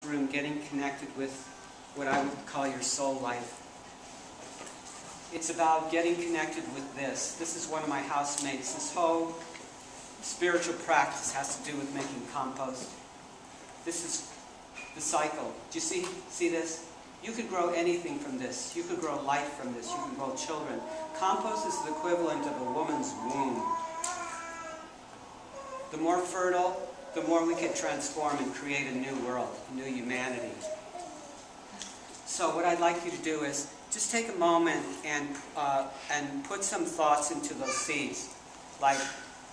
room getting connected with what I would call your soul life. It's about getting connected with this. This is one of my housemates. This whole spiritual practice has to do with making compost. This is the cycle. Do you see this? You could grow anything from this. You could grow life from this. You can grow children. Compost is the equivalent of a woman's womb. The more fertile, the more we can transform and create a new world, a new humanity. So what I'd like you to do is just take a moment and put some thoughts into those seeds. Like,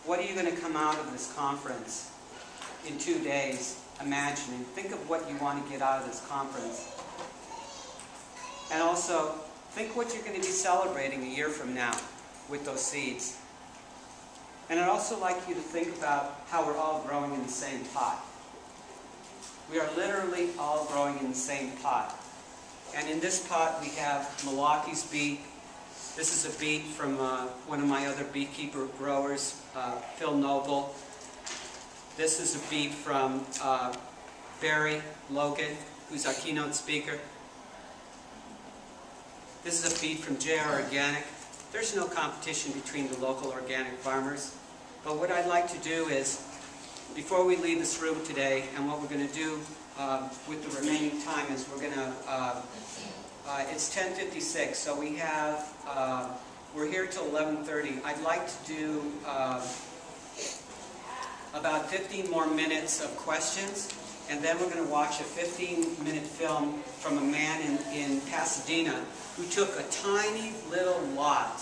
what are you going to come out of this conference in 2 days imagining? Think of what you want to get out of this conference. And also, think what you're going to be celebrating a year from now with those seeds. And I'd also like you to think about how we're all growing in the same pot. We are literally all growing in the same pot. And in this pot we have Milwaukee's beet. This is a beet from one of my other beekeeper growers, Phil Noble. This is a beet from Barry Logan, who's our keynote speaker. This is a beet from JR Organic. There's no competition between the local organic farmers. But what I'd like to do is, before we leave this room today, and what we're going to do with the remaining time is we're going to, it's 10:56, so we have, we're here till 11:30. I'd like to do about 15 more minutes of questions, and then we're going to watch a 15-minute film from a man in Pasadena who took a tiny little lot,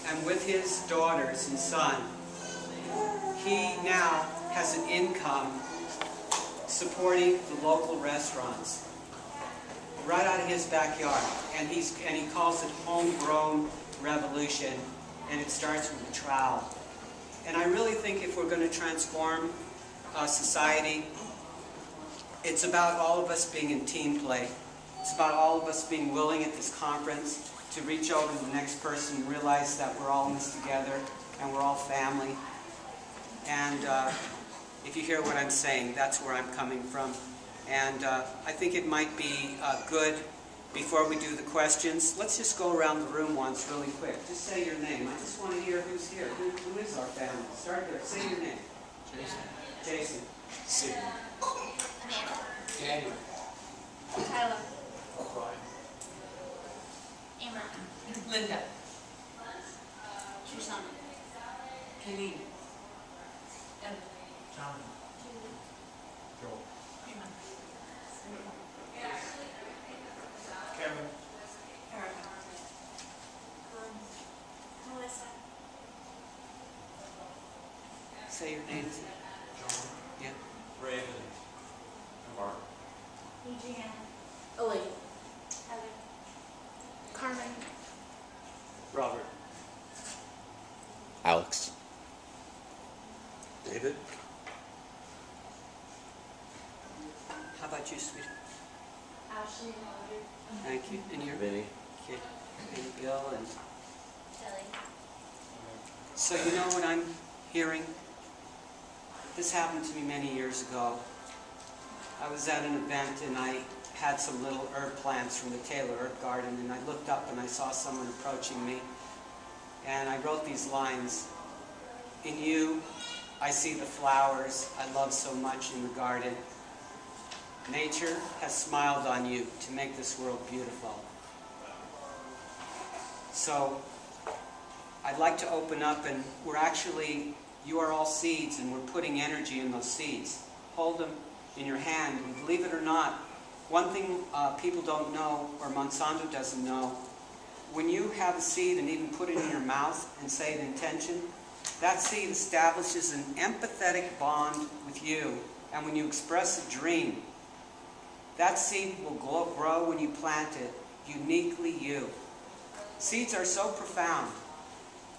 and with his daughters and son, he now has an income supporting the local restaurants right out of his backyard, and he calls it Homegrown Revolution, and it starts with a trowel. And I really think if we're going to transform society, it's about all of us being in team play. It's about all of us being willing at this conference to reach over to the next person and realize that we're all in this together and we're all family. And if you hear what I'm saying, that's where I'm coming from. And I think it might be good, before we do the questions, let's just go around the room once really quick. Just say your name. I just want to hear who's here. Who is our family? Start there. Say your name. Jason. Jason. Sid. Amanda. Daniel. Tyler. Brian. Emma. Linda. Susanna. Kenny. Ed. John. Joel. Emma. Kevin. Erica. Melissa. Say your names. John. Yeah. Raven. And Mark. Adriana. Ellie. Heather. Carmen. Robert. Alex. David. How about you, sweetie? Ashley and Audrey. Thank you. And your Vinny. kid? And Bill and... Shelly. So you know what I'm hearing? This happened to me many years ago. I was at an event and I had some little herb plants from the Taylor Herb Garden, and I looked up and I saw someone approaching me, and I wrote these lines: "In you, I see the flowers I love so much in the garden. Nature has smiled on you to make this world beautiful." So I'd like to open up, and you are all seeds, and we're putting energy in those seeds. Hold them in your hand, and believe it or not, one thing people don't know, or Monsanto doesn't know, when you have a seed and even put it in your mouth and say an intention, that seed establishes an empathetic bond with you. And when you express a dream, that seed will grow when you plant it, uniquely you. Seeds are so profound,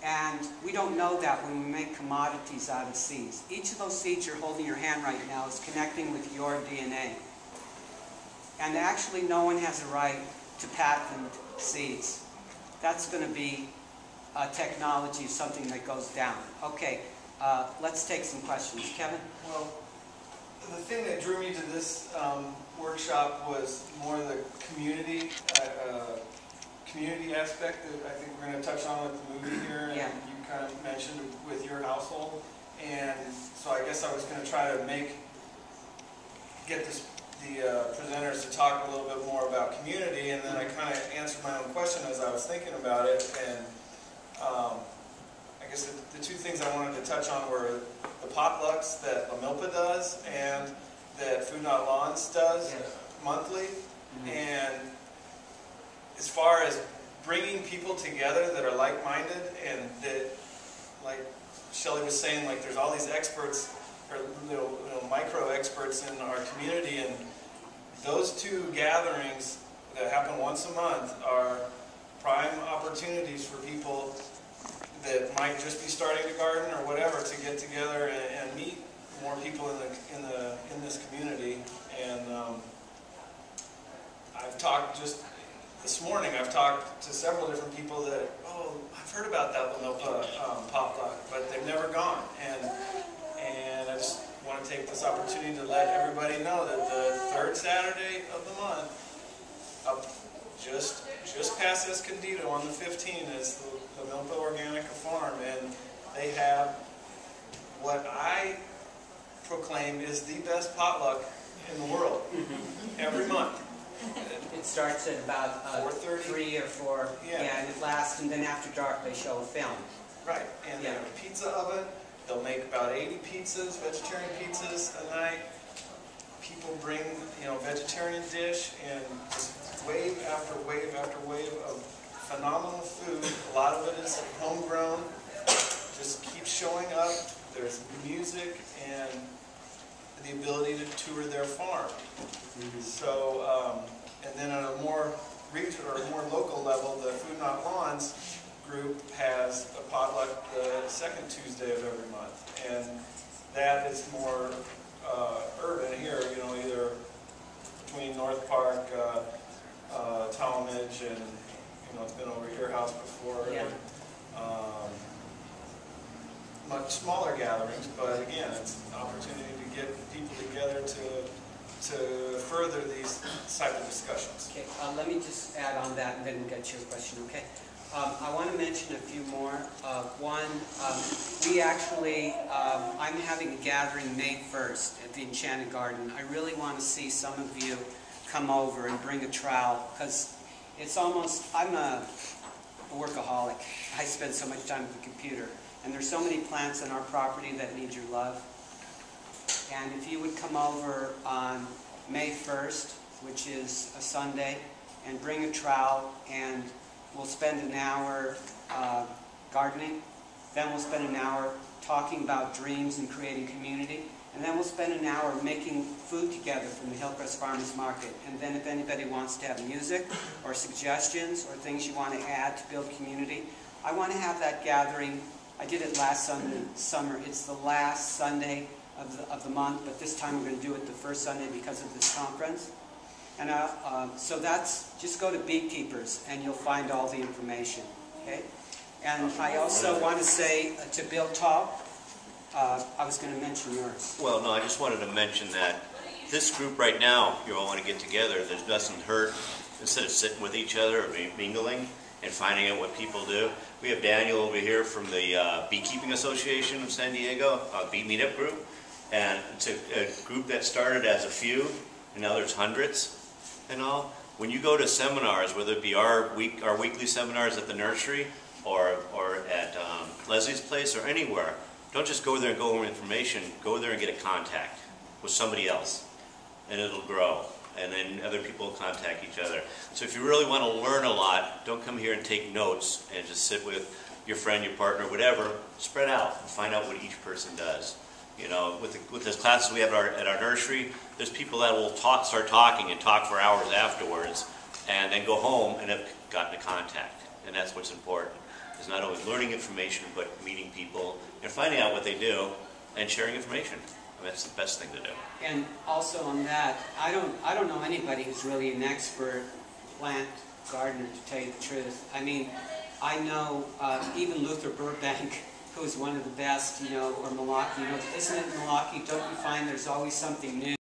and we don't know that when we make commodities out of seeds. Each of those seeds you're holding in your hand right now is connecting with your DNA. And actually no one has a right to patent seeds. That's going to be technology, something that goes down. Okay, let's take some questions. Kevin? Well, the thing that drew me to this workshop was more the community aspect that I think we're going to touch on with the movie here, and Yeah. you kind of mentioned with your household. And so I guess I was going to try to get the presenters to talk a little bit more about community, and then I kind of answered my own question as I was thinking about it. And I guess the two things I wanted to touch on were the potlucks that La Milpa does and that Food Not Lawns does monthly. And as far as bringing people together that are like-minded, and that, like Shelley was saying, like there's all these experts, or little micro experts in our community, and those two gatherings that happen once a month are prime opportunities for people that might just be starting to garden or whatever to get together and meet more people in this community. And I've talked just this morning. I've talked to several different people that, oh, I've heard about that La Milpa potluck, but they've never gone. And I just want to take this opportunity to let everybody know that the third Saturday of the month, up just past Escondido on the 15th, is the Milpa Organica Farm, and they have what I proclaim is the best potluck in the world every month. It starts at about 4:30? 3 or 4, Yeah. and it lasts, and then after dark they show a film. Right, and they have a pizza oven. They'll make about 80 pizzas, vegetarian pizzas a night. People bring, vegetarian dish, and just wave after wave after wave of phenomenal food. A lot of it is homegrown. Just keep showing up. There's music and the ability to tour their farm. So, and then on a more regional or more local level, the Food Not Lawns group has a potluck the second Tuesday of every month, and that is more urban here. Either between North Park, Talmadge, and it's been over your house before. Yeah. Much smaller gatherings, but again, it's an opportunity to get people together to further these type of discussions. Okay, let me just add on that and then we'll get to your question, okay? I want to mention a few more. One, we actually, I'm having a gathering May 1st at the Enchanted Garden. I really want to see some of you come over and bring a trowel, because it's almost, I'm a workaholic. I spend so much time with the computer. And there's so many plants on our property that need your love. And if you would come over on May 1st, which is a Sunday, and bring a trowel, and we'll spend an hour gardening. Then we'll spend an hour talking about dreams and creating community. And then we'll spend an hour making food together from the Hillcrest Farmers Market. And then if anybody wants to have music or suggestions or things you want to add to build community, I want to have that gathering. I did it last summer. It's the last Sunday of the month, but this time we're going to do it the first Sunday because of this conference. And so that's, just go to Beekeepers and you'll find all the information. Okay? And I also want to say to Bill Taub, I was going to mention yours. Well, no, I just wanted to mention that this group right now, you all want to get together. There doesn't hurt, instead of sitting with each other or mingling and finding out what people do. We have Daniel over here from the Beekeeping Association of San Diego, Bee Meetup Group. And it's a group that started as a few, and now there's hundreds and all. When you go to seminars, whether it be our weekly seminars at the nursery or at Leslie's place or anywhere, don't just go there and go over information. Go there and get a contact with somebody else, and it'll grow. And then other people will contact each other. So if you really want to learn a lot, don't come here and take notes and just sit with your friend, your partner, whatever. Spread out and find out what each person does. With the classes we have at our nursery, there's people that will start talking and talk for hours afterwards, and then go home and have gotten a contact. And that's what's important. It's not only learning information, but meeting people and finding out what they do and sharing information. That's the best thing to do. And also on that, I don't know anybody who's really an expert plant gardener, to tell you the truth. I mean, I know even Luther Burbank, who's one of the best, you know, or Milwaukee. You know, isn't it Milwaukee? Don't you find there's always something new?